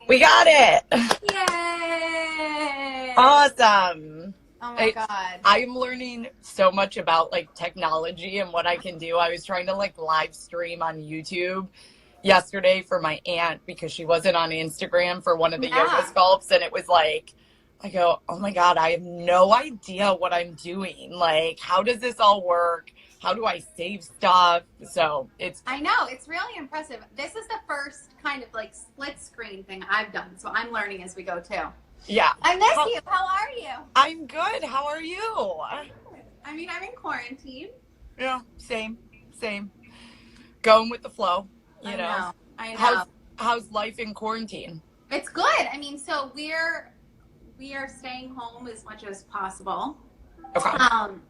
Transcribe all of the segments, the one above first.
We got it. Yay! Awesome. Oh my I, God. I'm learning so much about like technology and what I can do. I was trying to like live stream on YouTube yesterday for my aunt because she wasn't on Instagram for one of the yoga Yeah. sculpts. And it was like, I go, oh my God, I have no idea what I'm doing. Like, how does this all work? How do I save stuff? So it's, I know. It's really impressive. This is the first kind of like split screen thing I've done. So I'm learning as we go too. yeah. I miss you. How are you? I'm good. How are you? I mean, I'm in quarantine. Yeah, same, same. Going with the flow, you I know. know. I How's know. how's life in quarantine? It's good. I mean, so we are staying home as much as possible. Okay. Um,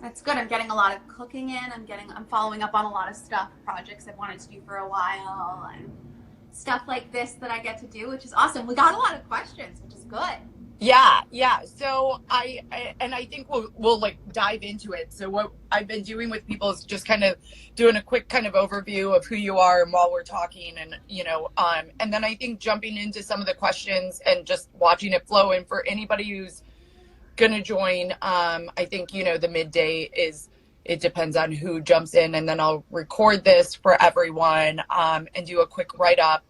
that's good. I'm getting a lot of cooking in. I'm following up on a lot of stuff, projects I've wanted to do for a while, and stuff like this that I get to do, which is awesome. We got a lot of questions, which is good. Yeah, yeah. So I think we'll like dive into it. So what I've been doing with people is just kind of doing a quick kind of overview of who you are and while we're talking and and then I think jumping into some of the questions and just watching it flow. And for anybody who's gonna join, I think the midday is it depends on who jumps in, and then I'll record this for everyone and do a quick write up.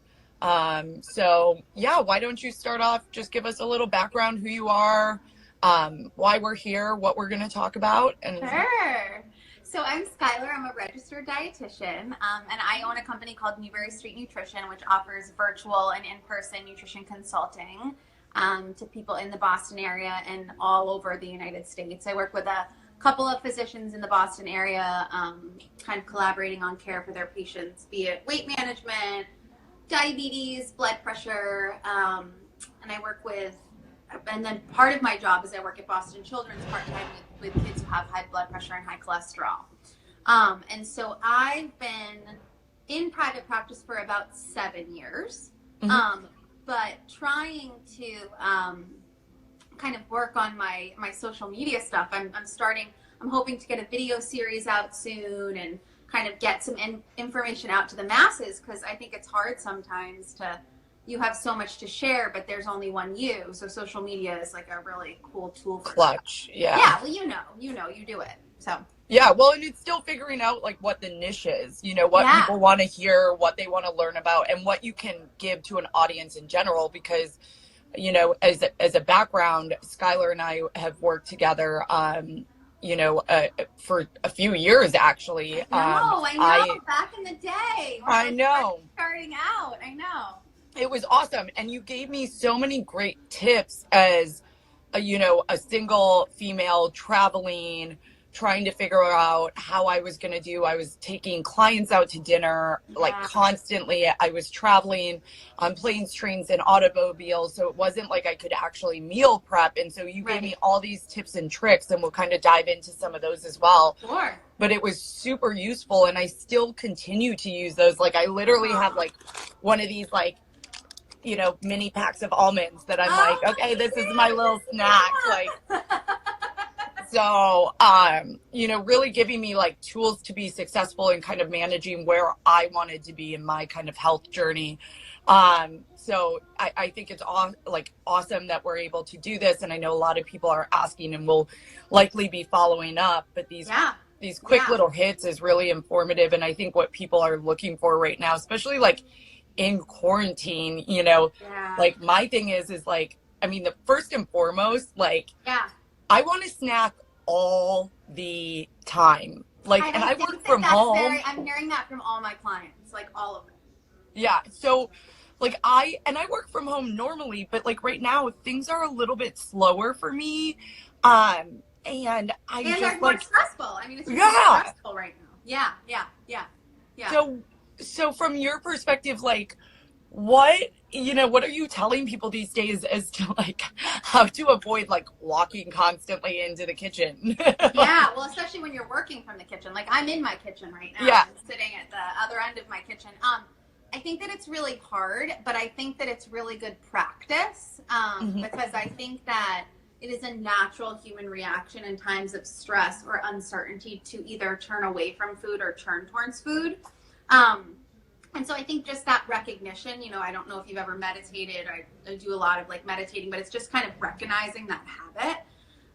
So yeah, why don't you start off? Just give us a little background, who you are, why we're here, what we're gonna talk about, and Sure. So I'm Skylar. I'm a registered dietitian, and I own a company called Newberry Street Nutrition, which offers virtual and in-person nutrition consulting to people in the Boston area and all over the United States. I work with a couple of physicians in the Boston area, kind of collaborating on care for their patients, be it weight management, diabetes, blood pressure, and I work with and then part of my job is I work at Boston Children's part-time with kids who have high blood pressure and high cholesterol. And so I've been in private practice for about 7 years, Mhm. but trying to kind of work on my social media stuff. I'm hoping to get a video series out soon and kind of get some information out to the masses, because I think it's hard sometimes you have so much to share, but there's only one you. So social media is like a really cool tool for stuff. Clutch, yeah. Yeah, well, you do it. So Yeah, well, and it's still figuring out like what the niche is, what yeah, people want to hear, what they want to learn about, and what you can give to an audience in general. Because, as a background, Skylar and I have worked together, for a few years actually. I know. Back in the day when I I was know. starting out, I know. It was awesome, and you gave me so many great tips as a single female traveling, trying to figure out how I was going to do. I was taking clients out to dinner like Yeah, constantly. I was traveling on planes, trains, and automobiles, so it wasn't like I could actually meal prep. And so you gave me right. all these tips and tricks, and we'll kind of dive into some of those as well. Sure. But it was super useful, and I still continue to use those. Like I literally have like one of these like mini packs of almonds that I'm like, okay, this is my little snack. Like, so, really giving me like tools to be successful in kind of managing where I wanted to be in my kind of health journey. So I think it's awesome that we're able to do this. And I know a lot of people are asking and will likely be following up, but these quick little hits is really informative. And I think what people are looking for right now, especially like in quarantine, like my thing is like, I mean, the first and foremost, like, Yeah. I want to snack all the time. Like, and I work from home. I'm hearing that from all my clients, like all of them. Yeah. So like and I work from home normally, but like right now things are a little bit slower for me. And I And just they're more like, stressful. I mean, it's just more yeah. stressful right now. Yeah. So from your perspective, like, what are you telling people these days as to like how to avoid like walking constantly into the kitchen? Yeah, well, especially when you're working from the kitchen. Like I'm in my kitchen right now. Yeah. I'm sitting at the other end of my kitchen. I think that it's really hard, but I think that it's really good practice, because I think that it is a natural human reaction in times of stress or uncertainty to either turn away from food or turn towards food. And so I think just that recognition, you know, I don't know if you've ever meditated. I do a lot of like meditating, but it's just kind of recognizing that habit,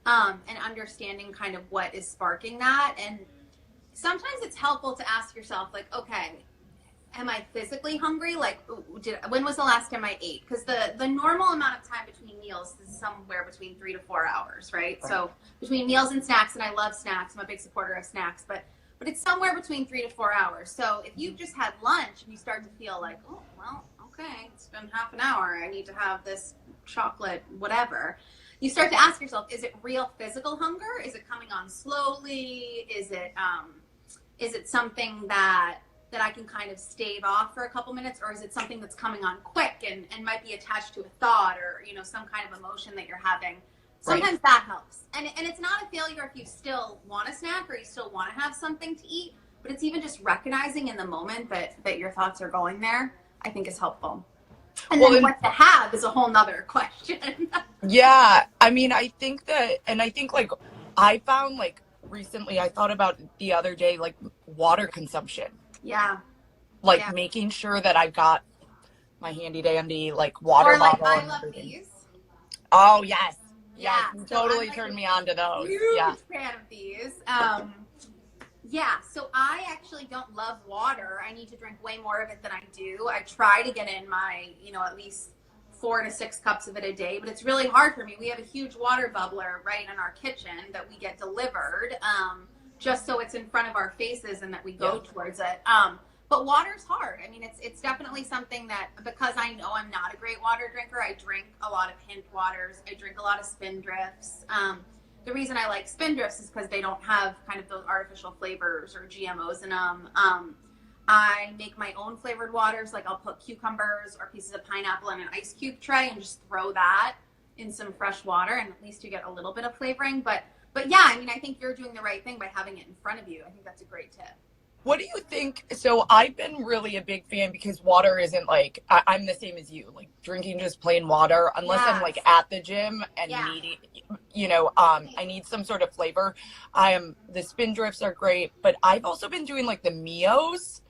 and understanding kind of what is sparking that. And sometimes it's helpful to ask yourself, like, okay, am I physically hungry? Like, when was the last time I ate? Because the normal amount of time between meals is somewhere between 3 to 4 hours, right? So between meals and snacks, and I love snacks. I'm a big supporter of snacks, but it's somewhere between 3 to 4 hours. So if you've just had lunch and you start to feel like, oh, well, okay, it's been half an hour. I need to have this chocolate, whatever. You start to ask yourself, is it real physical hunger? Is it coming on slowly? Is it something that I can kind of stave off for a couple minutes, or is it something that's coming on quick and might be attached to a thought or, you know, some kind of emotion that you're having? Sometimes that helps. And it's not a failure if you still want a snack or you still want to have something to eat, but it's even just recognizing in the moment that your thoughts are going there, I think is helpful. And then what to have is a whole nother question. Yeah. I mean, I think like I found like recently, I thought about the other day, like water consumption. Yeah. Like making sure that I've got my handy dandy like water bottle. I love these. Oh yes. Yeah. You totally turned me on to those. Huge fan of these. Yeah, so I actually don't love water. I need to drink way more of it than I do. I try to get in my, you know, at least 4 to 6 cups of it a day, but it's really hard for me. We have a huge water bubbler right in our kitchen that we get delivered, just so it's in front of our faces and that we go towards it. But water's hard. I mean, it's definitely something that, because I know I'm not a great water drinker, I drink a lot of hint waters. I drink a lot of Spindrifts. The reason I like Spindrifts is because they don't have kind of those artificial flavors or GMOs in them. I make my own flavored waters. Like, I'll put cucumbers or pieces of pineapple in an ice cube tray and just throw that in some fresh water, and at least you get a little bit of flavoring. But yeah, I mean, I think you're doing the right thing by having it in front of you. I think that's a great tip. What do you think? So I've been really a big fan because water isn't like, I'm the same as you, like drinking just plain water, unless I'm like at the gym and needing, you know, I need some sort of flavor. The Spindrifts are great, but I've also been doing like the Mios.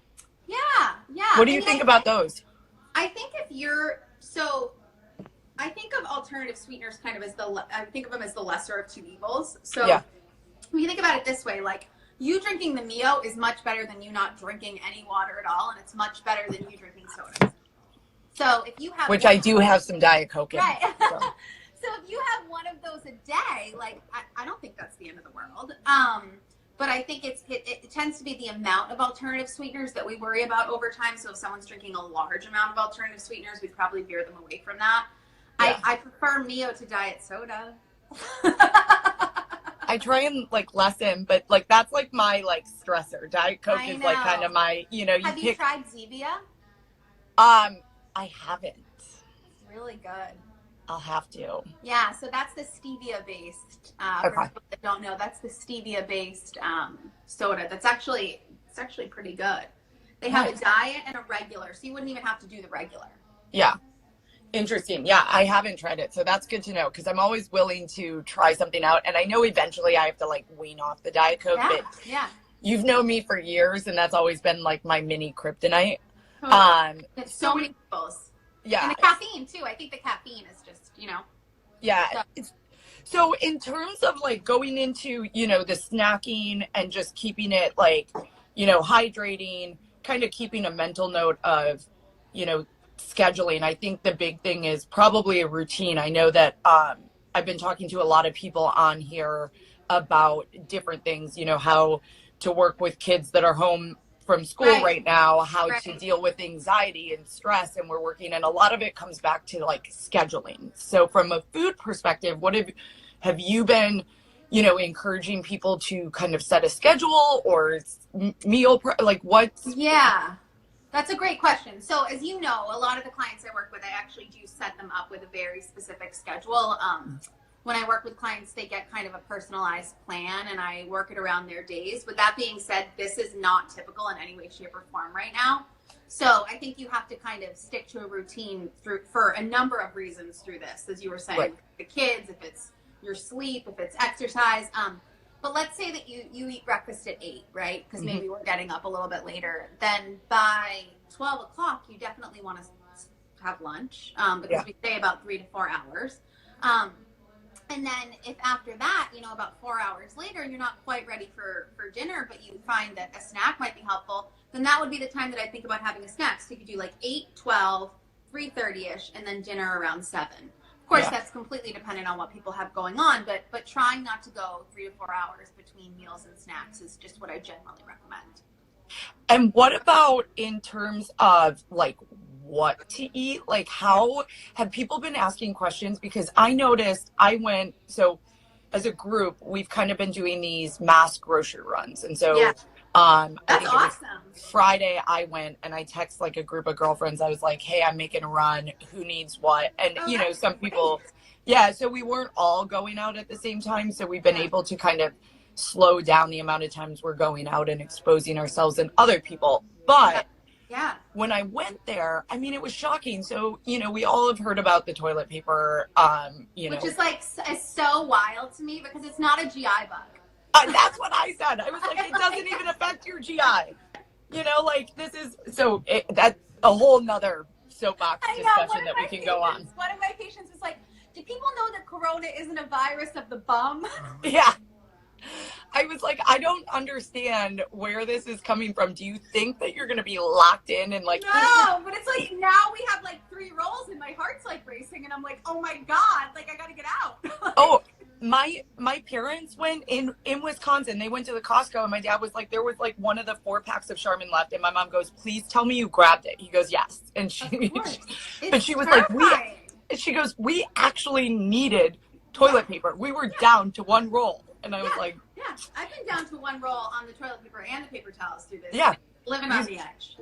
Yeah. What do you think about those? I think I think of alternative sweeteners kind of as I think of them as the lesser of two evils. So when you think about it this way, like, you drinking the Mio is much better than you not drinking any water at all, and it's much better than you drinking soda. So if you have, which I do have some Diet Coke in. Right. So if you have one of those a day, like, I don't think that's the end of the world. But I think it tends to be the amount of alternative sweeteners that we worry about over time. So if someone's drinking a large amount of alternative sweeteners, we'd probably veer them away from that. Yeah. I prefer Mio to diet soda. I try and like lessen, but like that's like my like stressor. Diet Coke is like kind of my, you know. Have you tried Zevia? I haven't. It's really good. I'll have to. Yeah, so that's the stevia based. For people that don't know, that's the stevia based soda. It's actually pretty good. They have a diet and a regular, so you wouldn't even have to do the regular. Yeah. Interesting. Yeah, I haven't tried it. So that's good to know, because I'm always willing to try something out. And I know eventually I have to like wean off the Diet Coke. Yeah, but you've known me for years, and that's always been like my mini kryptonite. It's so many people's. Yeah. And the caffeine too. I think the caffeine is just, you know. Yeah. So in terms of like going into, you know, the snacking and just keeping it like, you know, hydrating, kind of keeping a mental note of, you know, scheduling. I think the big thing is probably a routine. I know that I've been talking to a lot of people on here about different things, you know, how to work with kids that are home from school right now, how to deal with anxiety and stress, and we're working, and a lot of it comes back to like scheduling. So from a food perspective, what have you been, you know, encouraging people to kind of set a schedule or meal like what? Yeah. That's a great question. So as you know, a lot of the clients I work with, I actually do set them up with a very specific schedule. When I work with clients, they get kind of a personalized plan, and I work it around their days. With that being said, this is not typical in any way, shape, or form right now. So I think you have to kind of stick to a routine for a number of reasons through this, as you were saying, the kids, if it's your sleep, if it's exercise. But let's say that you eat breakfast at 8, right? Because maybe we're getting up a little bit later. Then by 12 o'clock, you definitely want to have lunch because we say about 3 to 4 hours. And then if after that, you know, about 4 hours later, you're not quite ready for dinner, but you find that a snack might be helpful, then that would be the time that I think about having a snack. So you could do like 8, 12, 3:30ish, and then dinner around 7. Of course, that's completely dependent on what people have going on, but trying not to go 3 to 4 hours between meals and snacks is just what I generally recommend. And what about in terms of like what to eat? Like, how have people been asking questions? Because I noticed so as a group, we've kind of been doing these mass grocery runs. And so that's I think awesome. Friday I went and I text like a group of girlfriends. I was like, hey, I'm making a run. Who needs what? And you know, some people, so we weren't all going out at the same time. So we've been able to kind of slow down the amount of times we're going out and exposing ourselves and other people. But when I went there, I mean, it was shocking. So, you know, we all have heard about the toilet paper, you know. Which is like, is so wild to me because it's not a GI bug. That's what I said. I was like, it doesn't even affect your GI. You know, like this is, that's a whole nother soapbox discussion that we can go on. One of my patients was like, do people know that corona isn't a virus of the bum? Yeah. I was like, I don't understand where this is coming from. Do you think that you're going to be locked in and like... No, but it's like now we have like 3 rolls and my heart's like racing and I'm like, oh my God, like I got to get out. Oh, my parents went in Wisconsin. They went to the Costco and my dad was like, there was like one of the 4 packs of Charmin left. And my mom goes, please tell me you grabbed it. He goes, yes. And she was like, she goes, we actually needed toilet paper. We were down to 1 roll. And I was like... Yeah, I've been down to 1 roll on the toilet paper and the paper towels through this. Yeah. Living on the edge.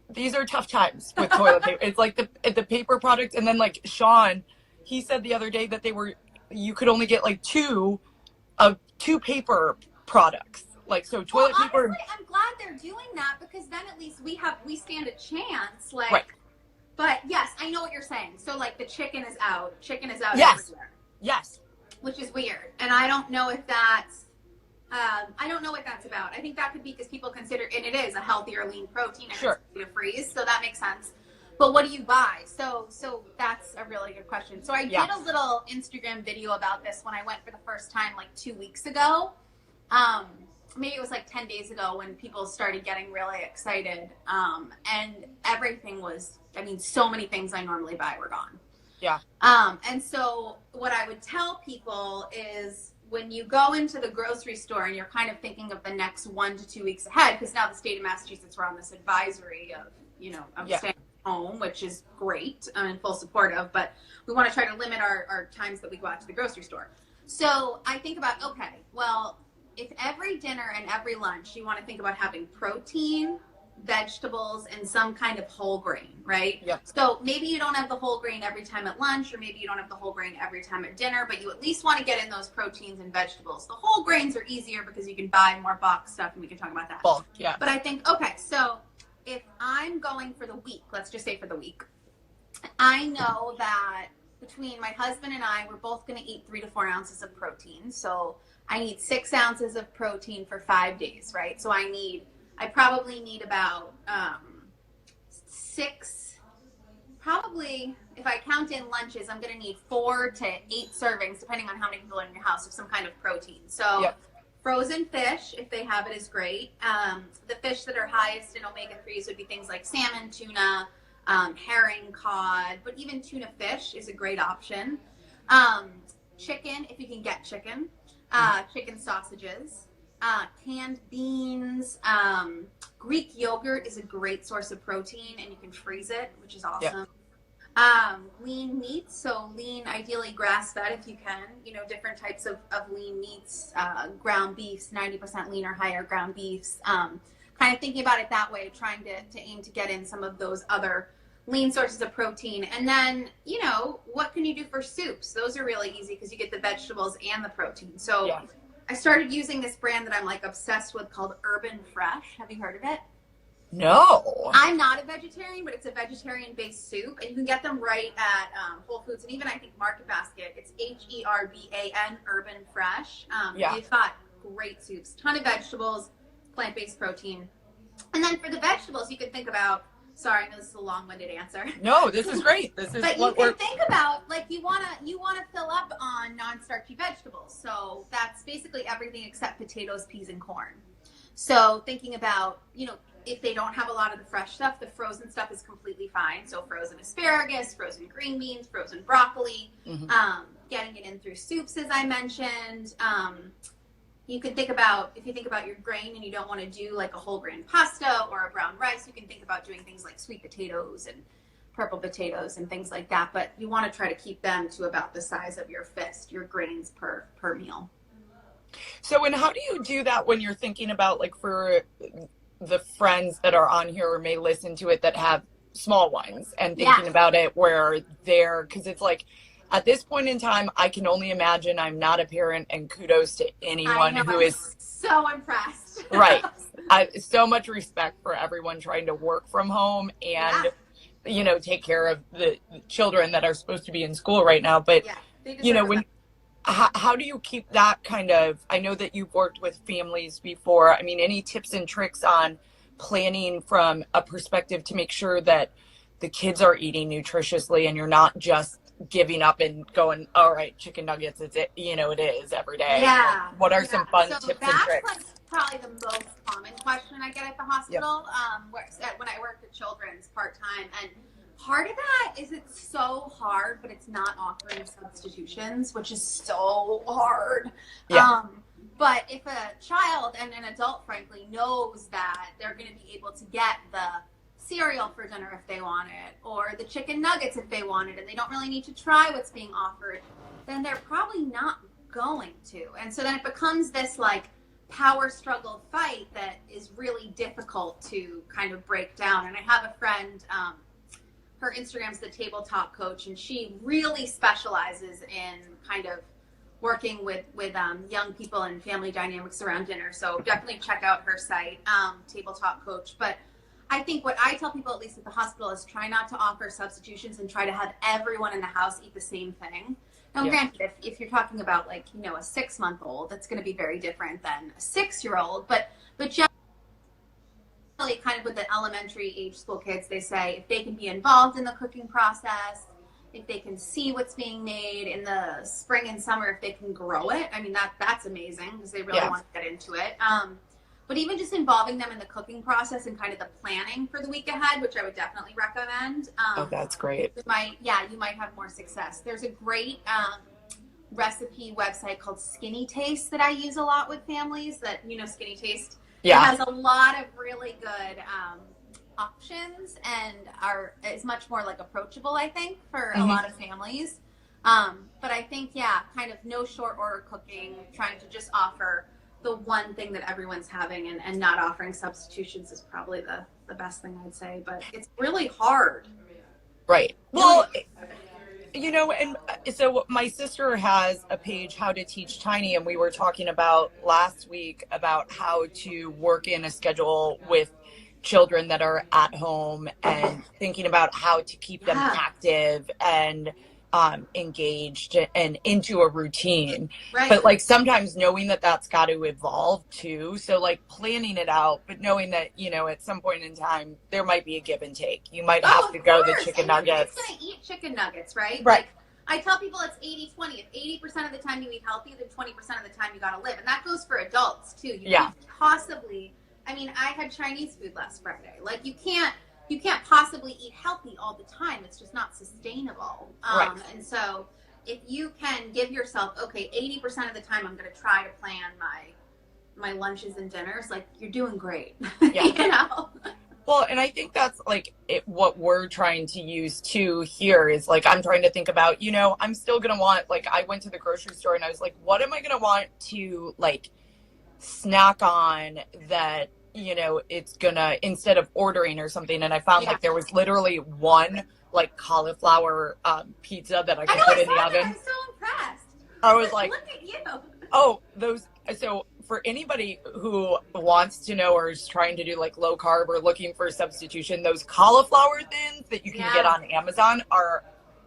These are tough times with toilet paper. It's like the paper product. And then like Sean, he said the other day that you could only get like 2 paper products. Like, so toilet paper. Honestly, I'm glad they're doing that because then at least we stand a chance. Like, But yes, I know what you're saying. So like the chicken is out. Everywhere. Yes. Which is weird. And I don't know if that's, I don't know what that's about. I think that could be because people consider, and it is a healthier lean protein and it's easy to freeze. So that makes sense. But what do you buy? So that's a really good question. So I did a little Instagram video about this when I went for the first time like 2 weeks ago. Maybe it was like 10 days ago when people started getting really excited. And everything was, I mean, so many things I normally buy were gone. Yeah. And so what I would tell people is when you go into the grocery store and you're kind of thinking of the next 1 to 2 weeks ahead, because now the state of Massachusetts, we're on this advisory of, you know, staying home, which is great. I'm in full support of, but we want to try to limit our times that we go out to the grocery store. So I think about, okay, well, if every dinner and every lunch you want to think about having protein, vegetables, and some kind of whole grain, right? Yep. So maybe you don't have the whole grain every time at lunch, or maybe you don't have the whole grain every time at dinner, but you at least want to get in those proteins and vegetables. The whole grains are easier because you can buy more box stuff, and we can talk about that. Bulk, yeah. But I think, okay, so if I'm going for the week, let's just say for the week, I know that between my husband and I, we're both going to eat 3 to 4 ounces of protein. So I need 6 ounces of protein for 5 days, right? So I probably need about 6, probably, if I count in lunches, I'm going to need 4 to 8 servings, depending on how many people are in your house, of some kind of protein. So frozen fish, if they have it, is great. The fish that are highest in omega-3s would be things like salmon, tuna, herring, cod, but even tuna fish is a great option. Chicken, if you can get chicken, chicken sausages. Canned beans, Greek yogurt is a great source of protein, and you can freeze it, which is awesome. Lean meats, so lean, ideally grass-fed if you can. You know, different types of lean meats, ground beefs, 90% lean or higher ground beefs. Kind of thinking about it that way, trying to aim to get in some of those other lean sources of protein. And then, you know, what can you do for soups? Those are really easy because you get the vegetables and the protein. So I started using this brand that I'm like obsessed with called Urban Fresh. Have you heard of it? No. I'm not a vegetarian, but it's a vegetarian-based soup, and you can get them right at Whole Foods and even I think Market Basket. It's HERBAN, Urban Fresh. They've got great soups, ton of vegetables, plant-based protein, and then for the vegetables, you can think about. Sorry, I know this is a long-winded answer. No, this is great. This is but what you can think about, like, you wanna fill up on non-starchy vegetables. So that's basically everything except potatoes, peas, and corn. So thinking about, if they don't have a lot of the fresh stuff, the frozen stuff is completely fine. So frozen asparagus, frozen green beans, frozen broccoli, getting it in through soups, as I mentioned. You can think about, if you think about your grain and you don't want to do like a whole grain pasta or a brown rice, you can think about doing things like sweet potatoes and purple potatoes and things like that. But you want to try to keep them to about the size of your fist, your grains per meal. So, and how do you do that when you're thinking about, like, for the friends that are on here or may listen to it that have small ones and thinking about it where because it's like, at this point in time, I can only imagine. I'm not a parent, and kudos to anyone who is so impressed. Right. So much respect for everyone trying to work from home and, take care of the children that are supposed to be in school right now. But, how do you keep that kind of, I know that you've worked with families before. I mean, any tips and tricks on planning from a perspective to make sure that the kids are eating nutritiously and you're not just giving up and going, all right, chicken nuggets, it is every day. Yeah. What are some fun tips and tricks? That's like probably the most common question I get at the hospital when I work with children's part-time. And part of that is it's so hard, but it's not offering substitutions, which is so hard. Yeah. But if a child and an adult, frankly, knows that they're going to be able to get the cereal for dinner if they want it, or the chicken nuggets if they want it, and they don't really need to try what's being offered, then they're probably not going to. And so then it becomes this like power struggle fight that is really difficult to kind of break down. And I have a friend, her Instagram's the Tabletop Coach, and she really specializes in kind of working with young people and family dynamics around dinner. So definitely check out her site, Tabletop Coach. But I think what I tell people, at least at the hospital, is try not to offer substitutions and try to have everyone in the house eat the same thing. Now, granted, if you're talking about like, a 6-month-old, that's going to be very different than a 6-year-old. But generally, kind of with the elementary age school kids, they say if they can be involved in the cooking process, if they can see what's being made in the spring and summer, if they can grow it, I mean, that's amazing because they really want to get into it. But even just involving them in the cooking process and kind of the planning for the week ahead, which I would definitely recommend. That's great. You might have more success. There's a great recipe website called Skinny Taste that I use a lot with families. That Skinny Taste. Yeah. It has a lot of really good options and is much more like approachable, I think, for a lot of families. But I think kind of no short order cooking, trying to just offer the one thing that everyone's having and not offering substitutions is probably the best thing I'd say, but it's really hard. Right. Well, and so my sister has a page, How to Teach Tiny, and we were talking about last week about how to work in a schedule with children that are at home and thinking about how to keep them active and engaged and into a routine. Right. But like sometimes knowing that that's got to evolve too. So like planning it out, but knowing that, at some point in time, there might be a give and take. You might have to go the chicken nuggets. You're going to eat chicken nuggets, right? Right. Like, I tell people it's 80-20. If 80% of the time you eat healthy, then 20% of the time you got to live. And that goes for adults too. You can't possibly, I had Chinese food last Friday. Like you can't possibly eat healthy all the time. It's just not sustainable. Right. And so if you can give yourself, 80% of the time I'm going to try to plan my lunches and dinners, like you're doing great. Yeah. Well, and I think that's like what we're trying to use too here is like, I'm trying to think about, I'm still going to want, like I went to the grocery store and I was like, what am I going to want to like snack on that, it's gonna, instead of ordering or something. And I found like there was literally one like cauliflower pizza that I could put in the oven. I'm so impressed. I was like, look at you. Oh, those. So for anybody who wants to know or is trying to do like low carb or looking for a substitution, those cauliflower thins that you can get on Amazon are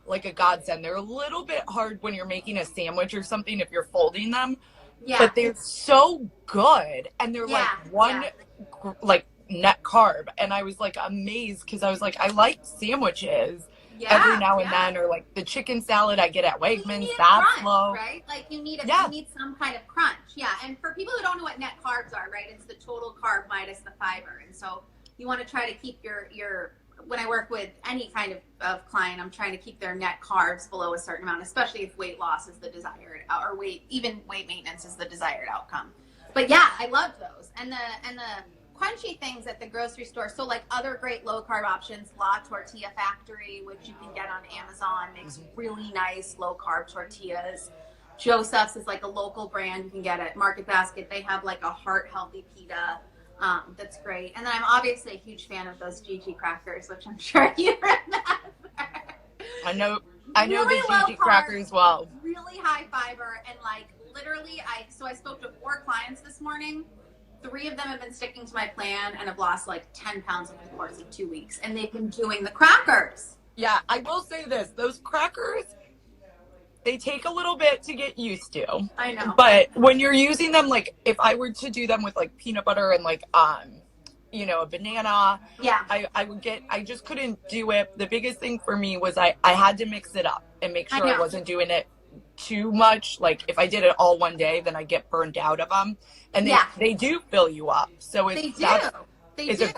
like a godsend. They're a little bit hard when you're making a sandwich or something if you're folding them, but they're so good, and they're like one like net carb. And I was like amazed because I was like, I like sandwiches every now and then, or like the chicken salad I get at Wegmans. That's crunch, low, right? Like you need you need some kind of crunch. Yeah, and for people who don't know what net carbs are, right? It's the total carb minus the fiber, and so you want to try to keep your when I work with any kind of client, I'm trying to keep their net carbs below a certain amount, especially if weight loss is the desired, or weight maintenance is the desired outcome. But yeah, I love those. And the crunchy things at the grocery store. So like other great low carb options, La Tortilla Factory, which you can get on Amazon, makes really nice low carb tortillas. Joseph's is like a local brand you can get at Market Basket. They have like a heart healthy pita. That's great. And then I'm obviously a huge fan of those Gigi crackers, which I'm sure you remember. I know Really the Gigi crackers well. Really high fiber, and like literally I spoke to 4 clients this morning. 3 of them have been sticking to my plan and have lost like 10 pounds over the course of 2 weeks, and they've been doing the crackers. Yeah, I will say this, those crackers, they take a little bit to get used to. I know. But when you're using them, like if I were to do them with like peanut butter and like, you know, a banana, I just couldn't do it. The biggest thing for me was I had to mix it up and make sure I wasn't doing it too much. Like if I did it all one day, then I get burned out of them. And they do fill you up. So they do.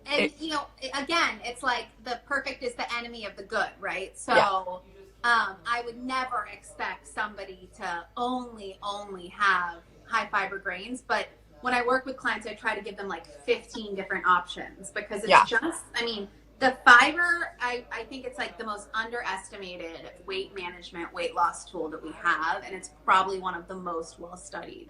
And you know, again, it's like the perfect is the enemy of the good, right? So I would never expect somebody to only have high fiber grains, but when I work with clients, I try to give them like 15 different options, because it's just, I mean, the fiber, I think it's like the most underestimated weight management, weight loss tool that we have, and it's probably one of the most well studied.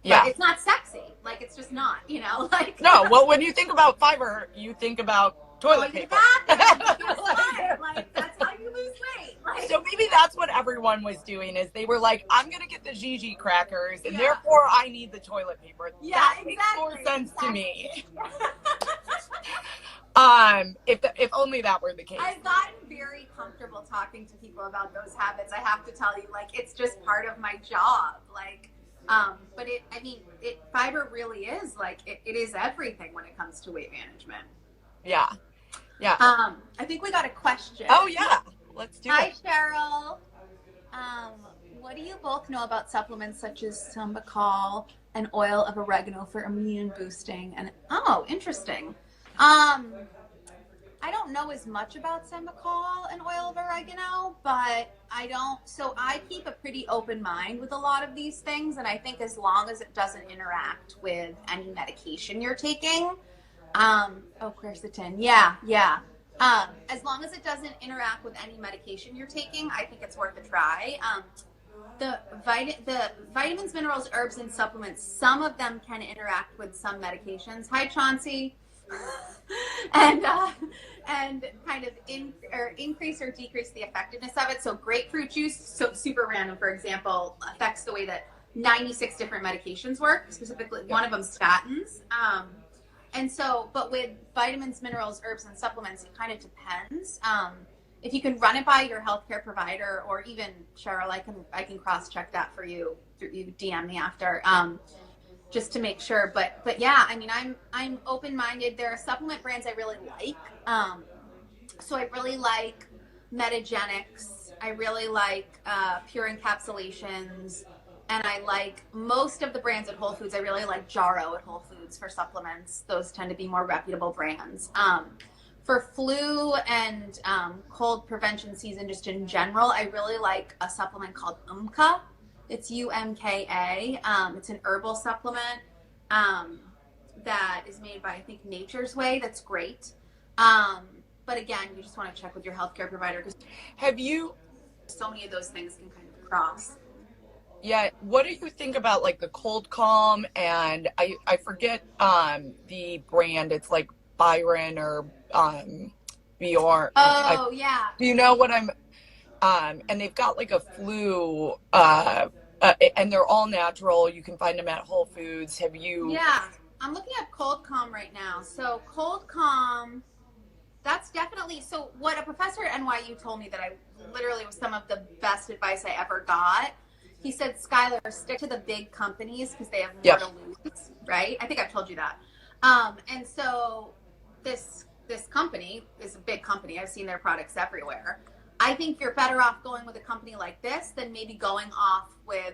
Yeah, but it's not sexy. Like it's just not, you know. Like no. Well, when you think about fiber, you think about toilet paper. Like that's how you lose weight. Like, so maybe that's what everyone was doing, is they were like, I'm gonna get the Gigi crackers, and therefore I need the toilet paper. Yeah, that makes more sense to me. If only that were the case. I've gotten very comfortable talking to people about those habits. I have to tell you, like it's just part of my job. Like. But fiber really is like, it is everything when it comes to weight management. Yeah. Yeah. I think we got a question. Oh yeah. Let's do it. Hi, Cheryl. What do you both know about supplements such as Sembicol and oil of oregano for immune boosting? And interesting. I don't know as much about Sembicol and oil of oregano, but I keep a pretty open mind with a lot of these things, and I think as long as it doesn't interact with any medication you're taking, quercetin, as long as it doesn't interact with any medication you're taking, I think it's worth a try. The vitamins, minerals, herbs, and supplements, some of them can interact with some medications. Hi, Chauncey. and kind of increase or decrease the effectiveness of it. So grapefruit juice, so super random, for example, affects the way that 96 different medications work, specifically one of them statins. And so, but with vitamins, minerals, herbs, and supplements, it kind of depends. If you can run it by your healthcare provider, or even Cheryl, I can cross-check that for you. You DM me after. Just to make sure, but yeah, I mean, I'm open-minded. There are supplement brands I really like. So I really like Metagenics. I really like Pure Encapsulations, and I like most of the brands at Whole Foods. I really like Jarrow at Whole Foods for supplements. Those tend to be more reputable brands. For flu and cold prevention season, just in general, I really like a supplement called UMKA. It's UMKA. It's an herbal supplement that is made by, I think, Nature's Way. That's great. But again, you just want to check with your healthcare provider, because so many of those things can kind of cross. Yeah. What do you think about like the Cold Calm, and I forget the brand. It's like Byron or Bjorn. Oh, yeah. Do you know what I'm? And they've got like a flu and they're all natural. You can find them at Whole Foods. Have you? Yeah, I'm looking at Cold Calm right now. So Cold Calm, that's definitely, so what a professor at NYU told me that I literally was some of the best advice I ever got. He said, Skylar, stick to the big companies because they have more Yep. to lose, right? I think I've told you that. And so this company is a big company. I've seen their products everywhere. I think you're better off going with a company like this than maybe going off with,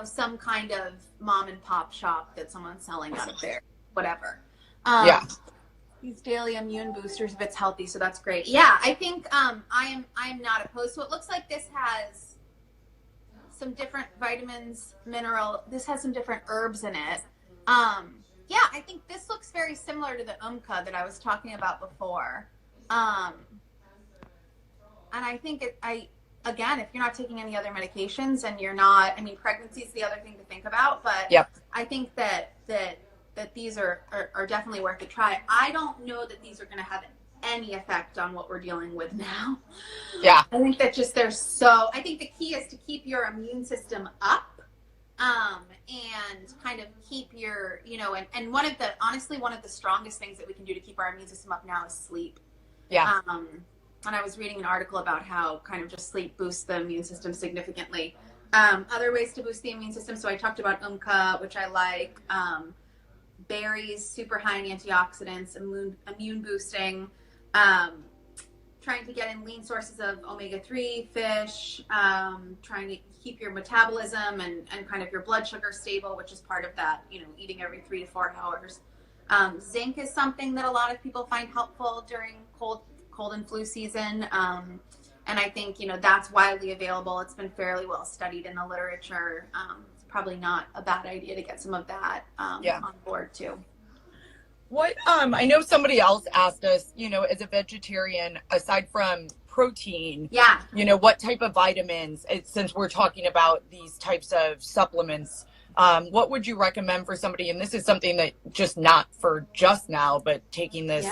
some kind of mom and pop shop that someone's selling out of there, whatever. Yeah. These daily immune boosters if it's healthy, so that's great. Yeah, I think I am not opposed. So it looks like this has some different vitamins, mineral. This has some different herbs in it. Yeah, I think this looks very similar to the Umka that I was talking about before. And I think again, if you're not taking any other medications and you're not, pregnancy is the other thing to think about, but Yep. I think that these are definitely worth a try. I don't know that these are going to have any effect on what we're dealing with now. Yeah. I think that I think the key is to keep your immune system up, and kind of keep your, and one of the strongest things that we can do to keep our immune system up now is sleep. Yeah. And I was reading an article about how kind of just sleep boosts the immune system significantly. Other ways to boost the immune system. So I talked about Umka, which I like. Berries, super high in antioxidants, immune boosting. Trying to get in lean sources of omega-3, fish, trying to keep your metabolism and kind of your blood sugar stable, which is part of that, eating every 3 to 4 hours. Zinc is something that a lot of people find helpful during cold and flu season. And I think, that's widely available. It's been fairly well studied in the literature. It's probably not a bad idea to get some of that on board too. What, I know somebody else asked us, as a vegetarian, aside from protein, what type of vitamins, since we're talking about these types of supplements, what would you recommend for somebody? And this is something that just not for just now, but taking this,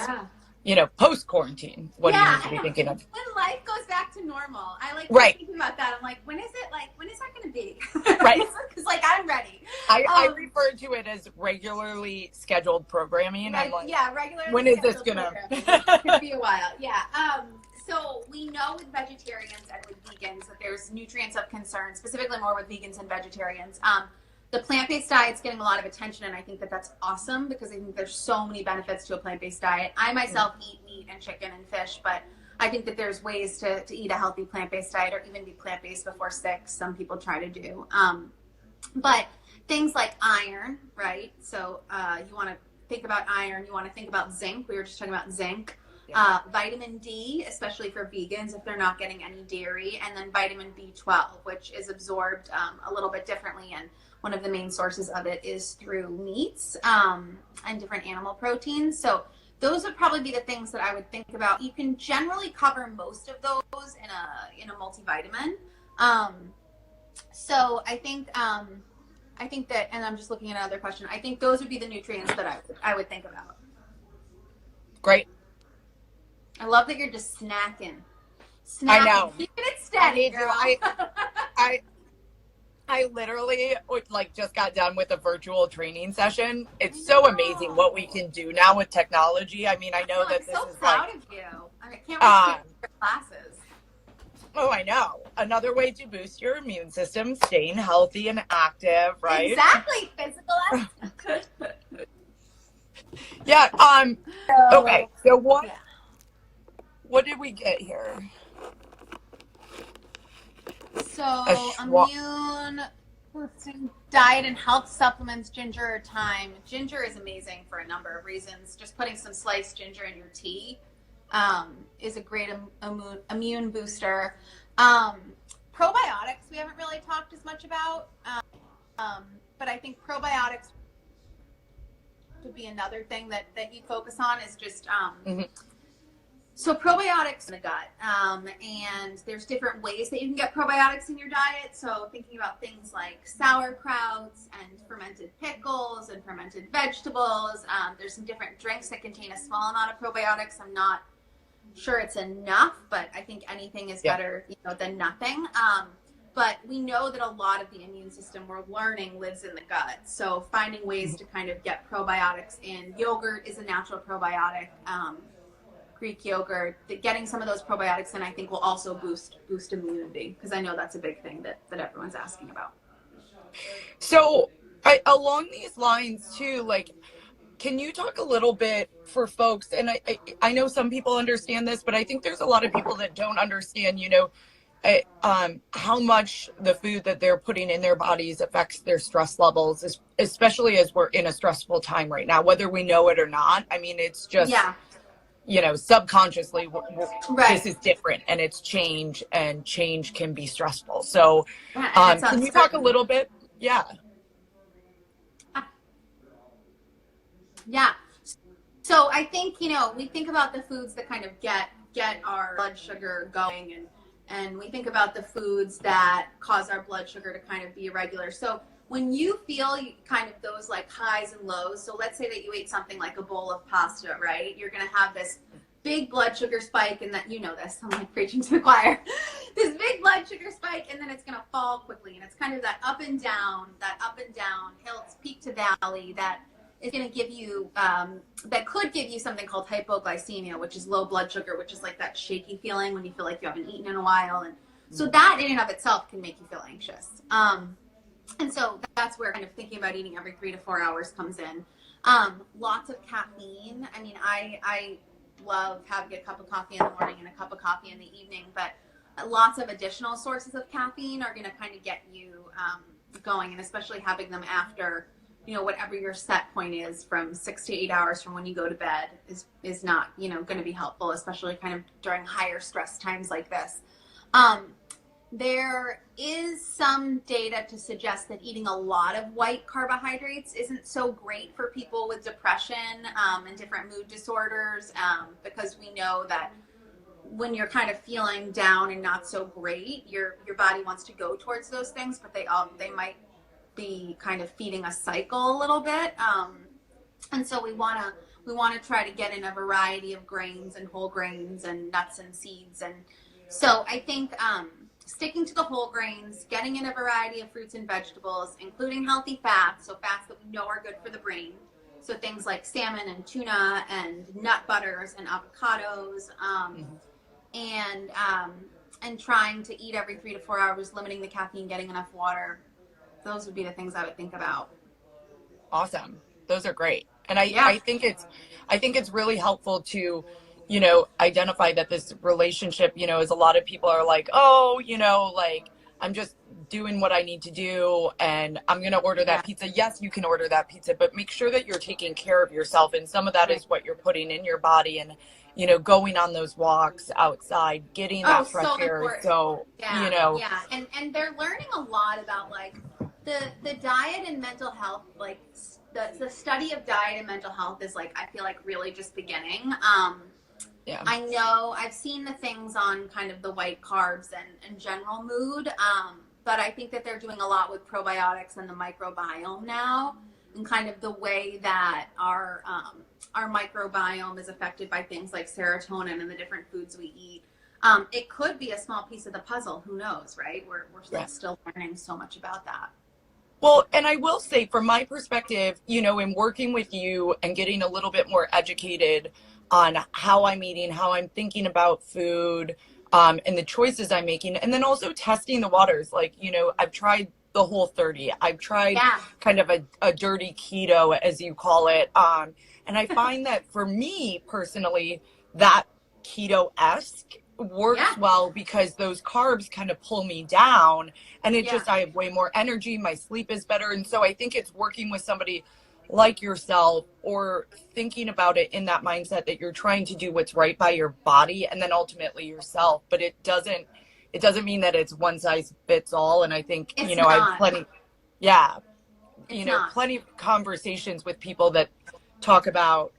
post quarantine, what do you need to be thinking of? When life goes back to normal, I like thinking about that. I'm like, when is that going to be? Right. Because I'm ready. I refer to it as regularly scheduled programming. Right, I'm like, regularly. When is this gonna? It could be a while. Yeah. So we know with vegetarians and with vegans that there's nutrients of concern, specifically more with vegans and vegetarians. The plant-based diet's getting a lot of attention, and I think that that's awesome because I think there's so many benefits to a plant-based diet. I myself eat meat and chicken and fish, but I think that there's ways to eat a healthy plant-based diet or even be plant-based before 6. Some people try to do. But things like iron, right? So you want to think about iron. You want to think about zinc. We were just talking about zinc. Vitamin D, especially for vegans if they're not getting any dairy, and then vitamin B12, which is absorbed a little bit differently, and one of the main sources of it is through meats and different animal proteins. So those would probably be the things that I would think about. You can generally cover most of those in a multivitamin. So I think that, and I'm just looking at another question. I think those would be the nutrients that I would think about. Great. I love that you're just snacking. I know. Keep it steady, girl. I literally just got done with a virtual training session. It's so amazing what we can do now with technology. I know that this so is proud of you. I can't wait to your classes. Oh, I know. Another way to boost your immune system, staying healthy and active, right? Exactly. Physical. Yeah. Okay. So what did we get here? So immune boosting diet and health supplements, ginger or thyme. Ginger is amazing for a number of reasons. Just putting some sliced ginger in your tea is a great immune booster. Probiotics we haven't really talked as much about, but I think probiotics would be another thing that you focus on is just So probiotics in the gut, and there's different ways that you can get probiotics in your diet. So thinking about things like sauerkrauts and fermented pickles and fermented vegetables. There's some different drinks that contain a small amount of probiotics. I'm not sure it's enough, but I think anything is better, than nothing. but we know that a lot of the immune system we're learning lives in the gut. So finding ways to kind of get probiotics in. Yogurt is a natural probiotic. Greek yogurt, getting some of those probiotics in, I think will also boost immunity, because I know that's a big thing that everyone's asking about. So along these lines too, like, can you talk a little bit for folks, and I know some people understand this, but I think there's a lot of people that don't understand, how much the food that they're putting in their bodies affects their stress levels, especially as we're in a stressful time right now, whether we know it or not. I mean, it's just, subconsciously, this is different, and it's change, and change can be stressful. So can you talk a little bit? Yeah. So I think, we think about the foods that kind of get our blood sugar going, and we think about the foods that cause our blood sugar to kind of be irregular. So when you feel kind of those like highs and lows, so let's say that you ate something like a bowl of pasta, right? You're going to have this big blood sugar spike, and that, this, I'm like preaching to the choir, this big blood sugar spike, and then it's going to fall quickly. And it's kind of that up and down hills, peak to valley, that is going to give you, that could give you something called hypoglycemia, which is low blood sugar, which is like that shaky feeling when you feel like you haven't eaten in a while. And so that in and of itself can make you feel anxious. And so that's where kind of thinking about eating every 3 to 4 hours comes in. Lots of caffeine. I mean, I love having a cup of coffee in the morning and a cup of coffee in the evening, but lots of additional sources of caffeine are going to kind of get you going, and especially having them after, whatever your set point is, from 6 to 8 hours from when you go to bed is not, going to be helpful, especially kind of during higher stress times like this. There is some data to suggest that eating a lot of white carbohydrates isn't so great for people with depression and different mood disorders, because we know that when you're kind of feeling down and not so great, your body wants to go towards those things, but they might be kind of feeding a cycle a little bit. And so we want to try to get in a variety of grains and whole grains and nuts and seeds. And so I think sticking to the whole grains, getting in a variety of fruits and vegetables, including healthy fats, so fats that we know are good for the brain. So things like salmon and tuna and nut butters and avocados, and trying to eat every 3 to 4 hours, limiting the caffeine, getting enough water. Those would be the things I would think about. Awesome. Those are great. And I think it's really helpful to, identify that this relationship, as a lot of people are like, oh, like, I'm just doing what I need to do, and I'm going to order that pizza. Yes, you can order that pizza, but make sure that you're taking care of yourself. And some of that is what you're putting in your body, and, going on those walks outside, getting that fresh air. Important. So, And they're learning a lot about like the diet and mental health, like the study of diet and mental health is like, I feel like really just beginning. I know I've seen the things on kind of the white carbs and general mood, but I think that they're doing a lot with probiotics and the microbiome now, and kind of the way that our microbiome is affected by things like serotonin and the different foods we eat. It could be a small piece of the puzzle. Who knows, right? We're still learning so much about that. Well, and I will say, from my perspective, in working with you and getting a little bit more educated on how I'm eating, how I'm thinking about food, and the choices I'm making, and then also testing the waters. Like, I've tried the Whole30. I've tried kind of a dirty keto, as you call it. And I find that for me personally, that keto-esque works well, because those carbs kind of pull me down, and I have way more energy. My sleep is better. And so I think it's working with somebody like yourself, or thinking about it in that mindset that you're trying to do what's right by your body and then ultimately yourself. But it doesn't mean that it's one size fits all. And I think, I have plenty of conversations with people that talk about,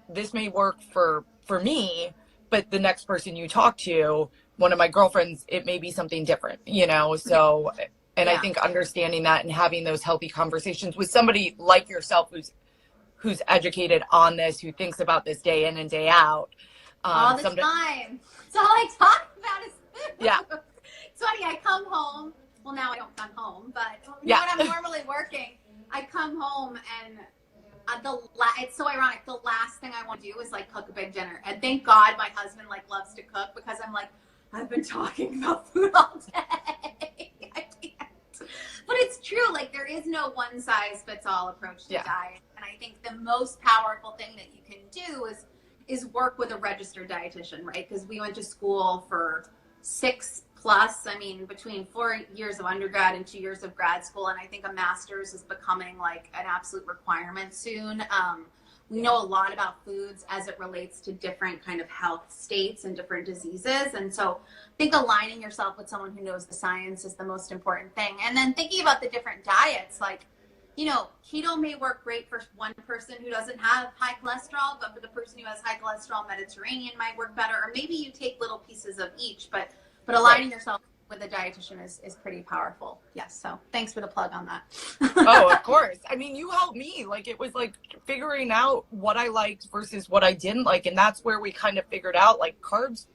this may work for me, but the next person you talk to, one of my girlfriends, it may be something different, so. And I think understanding that and having those healthy conversations with somebody like yourself, who's educated on this, who thinks about this day in and day out. All the time. It's all I talk about is food. Yeah. It's funny, I come home. Well, now I don't come home, but Yeah. when I'm normally working, I come home and it's so ironic. The last thing I want to do is like cook a big dinner. And thank God my husband like loves to cook, because I'm like, I've been talking about food all day. I can't. But it's true. Like, there is no one size fits all approach to diet. And I think the most powerful thing that you can do is work with a registered dietitian, right? Because we went to school for 6+, I mean, between 4 years of undergrad and 2 years of grad school. And I think a master's is becoming like an absolute requirement soon. We know a lot about foods as it relates to different kind of health states and different diseases. And so I think aligning yourself with someone who knows the science is the most important thing. And then thinking about the different diets, like, you know, keto may work great for one person who doesn't have high cholesterol, but for the person who has high cholesterol, Mediterranean might work better. Or maybe you take little pieces of each, but aligning yourself with a dietitian is pretty powerful. Yes. So thanks for the plug on that. Oh, of course. I mean, you helped me. Like, it was like figuring out what I liked versus what I didn't like. And that's where we kind of figured out, like, carbs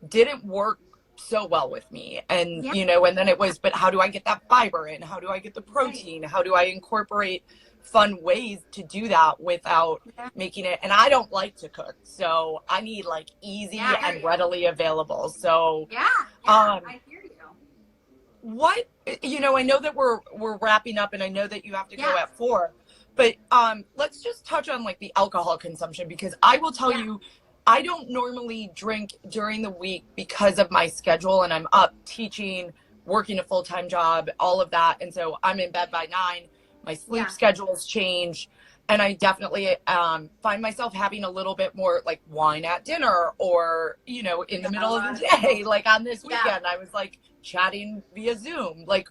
didn't work so well with me. And, you know, and then it was, but how do I get that fiber in? How do I get the protein? How do I incorporate fun ways to do that without making it? And I don't like to cook, so I need like easy and readily available. So I hear you. What, you know, I know that we're wrapping up, and I know that you have to go at 4, but let's just touch on like the alcohol consumption, because I will tell you, I don't normally drink during the week because of my schedule, and I'm up teaching, working a full-time job, all of that. And so I'm in bed by 9. My sleep schedule's changed, and I definitely find myself having a little bit more like wine at dinner, or, you know, in the middle of the day, like on this weekend, I was like chatting via Zoom. Like,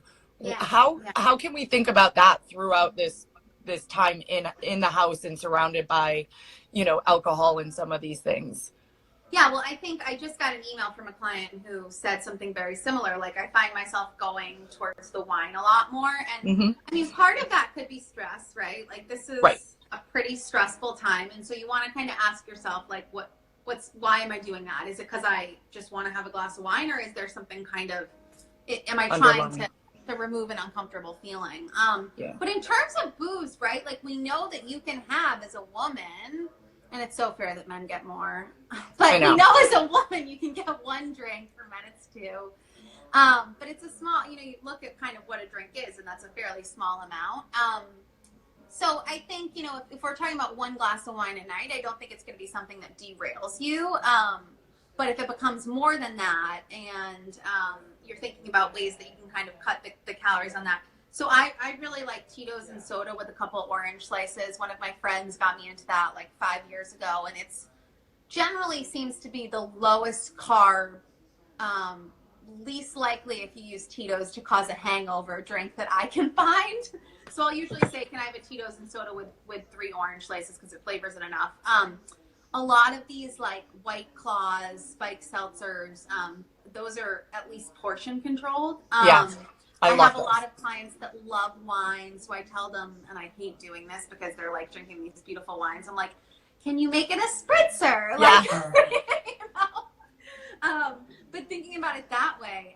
how can we think about that throughout this time in the house and surrounded by, you know, alcohol and some of these things? Yeah, well, I think I just got an email from a client who said something very similar. Like, I find myself going towards the wine a lot more. And I mean, part of that could be stress, right? Like, this is a pretty stressful time. And so you want to kind of ask yourself, like, why am I doing that? Is it because I just want to have a glass of wine, or is there something kind of, am I trying to remove an uncomfortable feeling? But in terms of booze, right? Like, we know that you can have, as a woman, and it's so fair that men get more, but we know as a woman, you can get 1 drink, for men it's 2. But it's a small, you know, you look at kind of what a drink is, and that's a fairly small amount. So I think, you know, if we're talking about 1 glass of wine a night, I don't think it's going to be something that derails you. But if it becomes more than that, and you're thinking about ways that you can kind of cut the calories on that. So I really like Tito's and soda with a couple orange slices. One of my friends got me into that like 5 years ago, and it's generally seems to be the lowest carb, least likely, if you use Tito's, to cause a hangover drink that I can find. So I'll usually say, can I have a Tito's and soda with 3 orange slices, because it flavors it enough. A lot of these like White Claws, spiked seltzers, those are at least portion controlled. I have a lot of clients that love wine, so I tell them, and I hate doing this because they're like drinking these beautiful wines. I'm like, can you make it a spritzer? Like, you know? But thinking about it that way,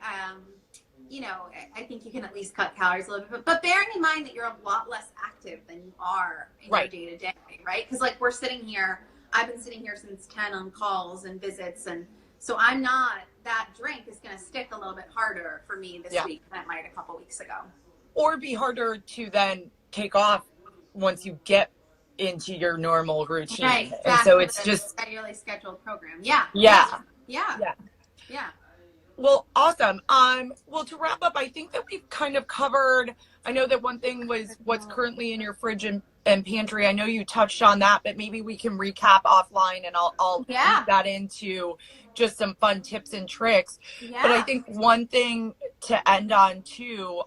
you know, I think you can at least cut calories a little bit. But bearing in mind that you're a lot less active than you are in your day-to-day, right? Because like, we're sitting here, I've been sitting here since 10 on calls and visits, and so I'm not, that drink is going to stick a little bit harder for me this week than it might a couple weeks ago. Or be harder to then take off once you get into your normal routine. Right, exactly. And so it's just a regularly scheduled program. Yeah. Well, awesome. Well, to wrap up, I think that we've kind of covered, I know that one thing was what's currently in your fridge and pantry. I know you touched on that, but maybe we can recap offline, and I'll feed that into just some fun tips and tricks. But I think one thing to end on too,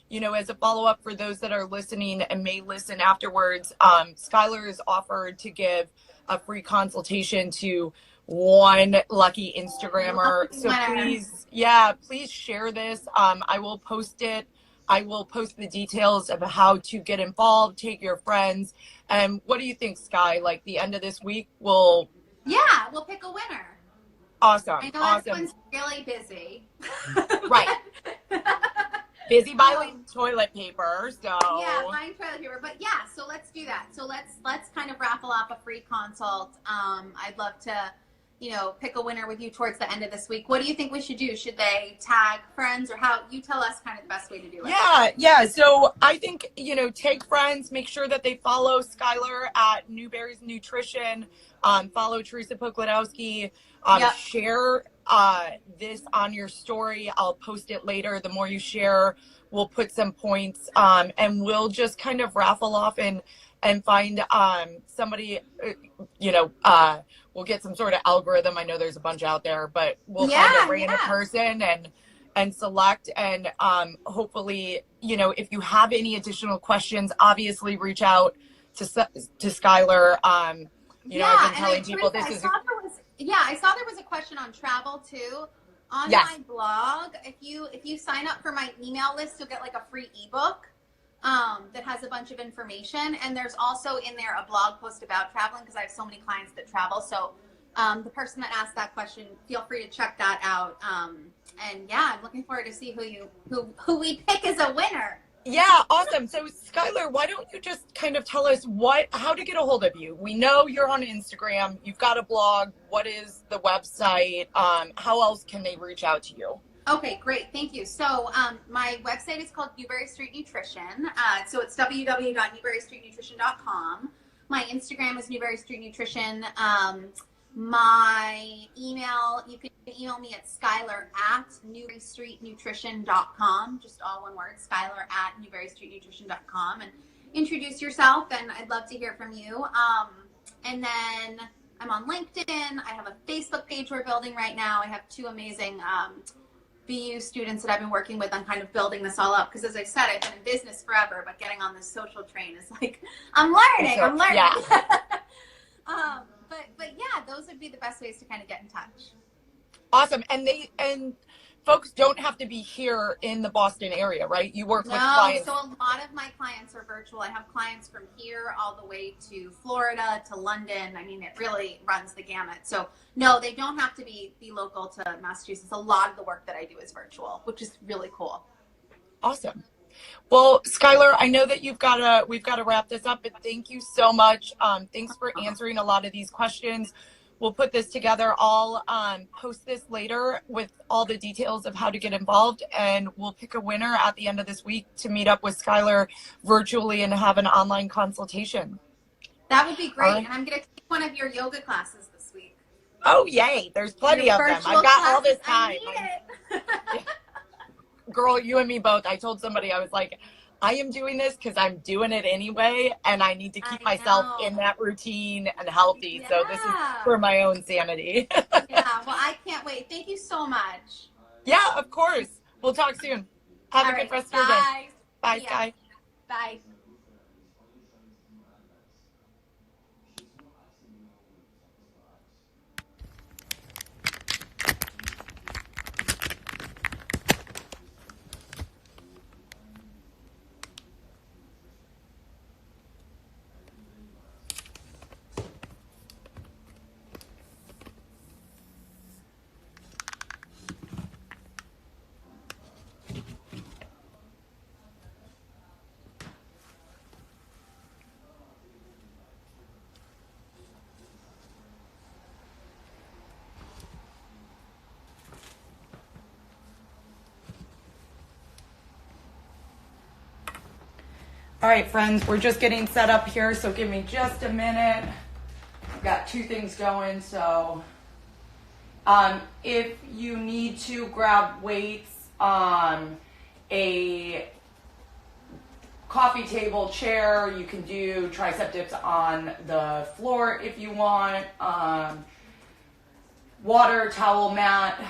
you know, as a follow-up for those that are listening and may listen afterwards, Skylar is offered to give a free consultation to 1 lucky Instagrammer. So please share this. I will post it. I will post the details of how to get involved, take your friends. And what do you think, Sky? Like, the end of this week, we'll pick a winner. Awesome. I know Awesome. everyone's really busy. Right. Busy buying toilet paper, so yeah, buying toilet paper. But yeah, so let's do that. So let's kind of raffle off a free consult. I'd love to, pick a winner with you towards the end of this week. What do you think we should do? Should they tag friends, or how? You tell us kind of the best way to do it. Yeah. So I think, take friends, make sure that they follow Skylar at Newberry's Nutrition, follow Teresa Poklodowski, Yep. share this on your story. I'll post it later. The more you share, we'll put some points, and we'll just kind of raffle off and find somebody, we'll get some sort of algorithm. I know there's a bunch out there, but we'll find a random person and select, and hopefully, if you have any additional questions, obviously reach out to Skylar. I've been telling people this is. I saw there was a question on travel too. On my blog, if you sign up for my email list, you'll get like a free ebook that has a bunch of information. And there's also in there a blog post about traveling, because I have so many clients that travel. So the person that asked that question, feel free to check that out. And yeah, I'm looking forward to see who we pick as a winner. Yeah, awesome. So Skylar, why don't you just kind of tell us how to get a hold of you? We know you're on Instagram, you've got a blog. What is the website? How else can they reach out to you? Okay, great. Thank you. So my website is called Newberry Street Nutrition. So it's www.newberrystreetnutrition.com. My Instagram is Newberry Street Nutrition. My email, you can email me at Skylar@newberrystreetnutrition.com. Just all one word, Skylar@newberrystreetnutrition.com. And introduce yourself, and I'd love to hear from you. And then I'm on LinkedIn. I have a Facebook page we're building right now. I have 2 amazing BU students that I've been working with on kind of building this all up. Because as I said, I've been in business forever, but getting on this social train is like, I'm learning. Yeah. But yeah, those would be the best ways to kind of get in touch. Awesome. And folks don't have to be here in the Boston area, right? You work with clients. So a lot of my clients are virtual. I have clients from here all the way to Florida to London. I mean, it really runs the gamut. So no, they don't have to be local to Massachusetts. A lot of the work that I do is virtual, which is really cool. Awesome. Well, Skylar, I know that we've got to wrap this up, but thank you so much. Thanks for answering a lot of these questions. We'll put this together. I'll post this later with all the details of how to get involved, and we'll pick a winner at the end of this week to meet up with Skylar virtually and have an online consultation. That would be great. And I'm going to take one of your yoga classes this week. Oh, yay. There's plenty of them. I've got all this time. Girl, you and me both. I told somebody, I was like, I am doing this because I'm doing it anyway, and I need to keep myself in that routine and healthy. Yeah. So this is for my own sanity. Yeah, well, I can't wait. Thank you so much. Yeah, of course. We'll talk soon. Have a good rest of your day. Bye, Sky. Bye. All right, friends, we're just getting set up here, so give me just a minute. I've got 2 things going, so if you need to grab weights, a coffee table, chair, you can do tricep dips on the floor if you want, water, towel, mat,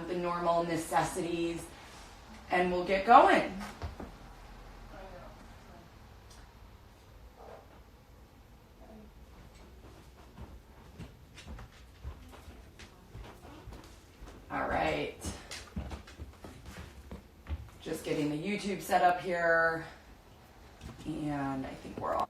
the normal necessities, and we'll get going. All right, just getting the YouTube set up here, and I think we're all